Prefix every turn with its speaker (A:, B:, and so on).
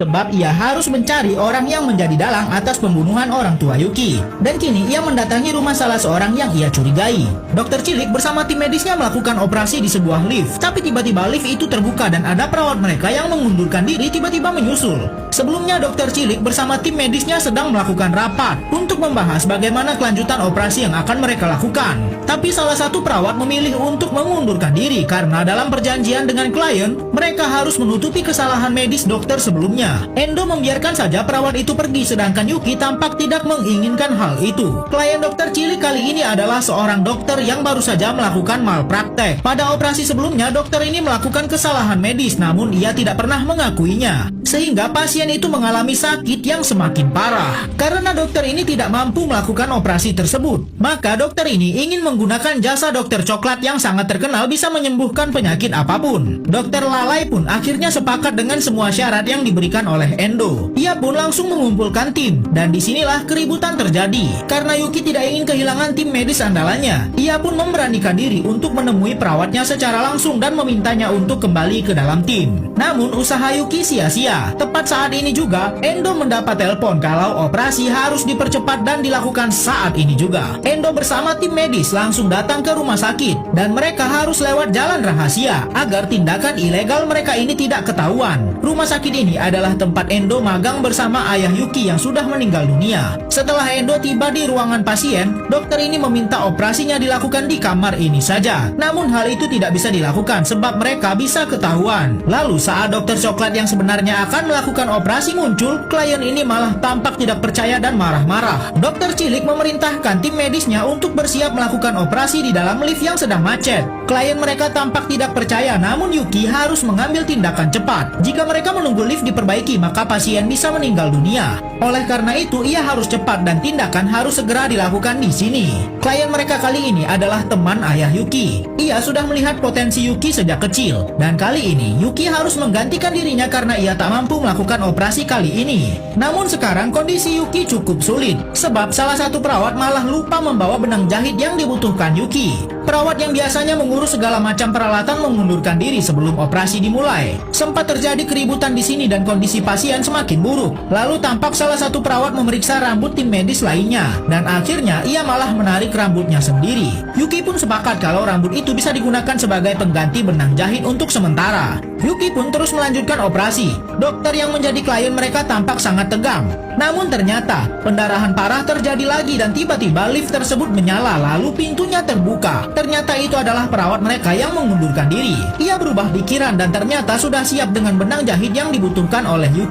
A: Sebab ia harus mencari orang yang menjadi dalang atas pembunuhan orang tua Yuki. Dan kini ia mendatangi rumah salah seorang yang ia curigai. Dokter cilik bersama tim medisnya melakukan operasi di sebuah lift. Tapi tiba-tiba lift itu terbuka dan ada perawat mereka yang mengundurkan diri tiba-tiba menyusul. Sebelumnya dokter cilik bersama tim medisnya sedang melakukan rapat untuk membahas bagaimana kelanjutan operasi yang akan mereka lakukan. Tapi salah satu perawat memilih untuk mengundurkan diri karena dalam perjanjian dengan klien, mereka harus menutupi kesalahan medis dokter sebelumnya. Endo membiarkan saja perawat itu pergi sedangkan Yuki tampak tidak menginginkan hal itu. Klien dokter cilik kali ini adalah seorang dokter yang baru saja melakukan malpraktek. Pada operasi sebelumnya dokter ini melakukan kesalahan medis namun ia tidak pernah mengakuinya. Sehingga pasien itu mengalami sakit yang semakin parah. Karena dokter ini tidak mampu melakukan operasi tersebut, maka dokter ini ingin menggunakan jasa dokter coklat yang sangat terkenal bisa menyembuhkan penyakit apapun. Dokter Lalai pun akhirnya sepakat dengan semua syarat yang diberikan oleh Endo. Ia pun langsung mengumpulkan tim dan disinilah keributan terjadi. Karena Yuki tidak ingin kehilangan tim medis andalannya, ia pun memberanikan diri untuk menemui perawatnya secara langsung dan memintanya untuk kembali ke dalam tim. Namun usaha Yuki sia-sia. Tepat saat ini juga Endo mendapat telepon kalau operasi harus dipercepat dan dilakukan saat ini juga. Endo bersama tim medis langsung datang ke rumah sakit dan mereka harus lewat jalan rahasia agar tindakan ilegal mereka ini tidak ketahuan. Rumah sakit ini adalah tempat Endo magang bersama ayah Yuki yang sudah meninggal dunia. Setelah Endo tiba di ruangan pasien, dokter ini meminta operasinya dilakukan di kamar ini saja. Namun hal itu tidak bisa dilakukan sebab mereka bisa ketahuan. Lalu saat dokter coklat yang sebenarnya akan melakukan operasi muncul, klien ini malah tampak tidak percaya dan marah-marah. Dokter cilik memerintahkan tim medisnya untuk bersiap melakukan operasi di dalam lift yang sedang macet. Klien mereka tampak tidak percaya, namun Yuki harus mengambil tindakan cepat. Jika mereka menunggu lift diperbaiki, maka pasien bisa meninggal dunia. Oleh karena itu, ia harus cepat dan tindakan harus segera dilakukan di sini. Klien mereka kali ini adalah teman ayah Yuki. Ia sudah melihat potensi Yuki sejak kecil, dan kali ini Yuki harus menggantikan dirinya karena ia tak mampu melakukan operasi kali ini. Namun sekarang kondisi Yuki cukup sulit, sebab salah satu perawat malah lupa membawa benang jahit yang dibutuhkan Yuki. Perawat yang biasanya mengurus segala macam peralatan mengundurkan diri sebelum operasi dimulai. Sempat terjadi keributan di sini dan kondisi pasien semakin buruk. Lalu tampak salah satu perawat memeriksa rambut tim medis lainnya, dan akhirnya ia malah menarik rambutnya sendiri. Yuki pun sepakat kalau rambut itu bisa digunakan sebagai pengganti benang jahit untuk sementara. Yuki pun terus melanjutkan operasi. Dokter yang menjadi klien mereka tampak sangat tegang. Namun ternyata pendarahan parah terjadi lagi dan tiba-tiba lift tersebut menyala lalu pintunya terbuka. Ternyata itu adalah perawat mereka yang mengundurkan diri. Ia berubah pikiran dan ternyata sudah siap dengan benang jahit yang dibutuhkan oleh Yuki.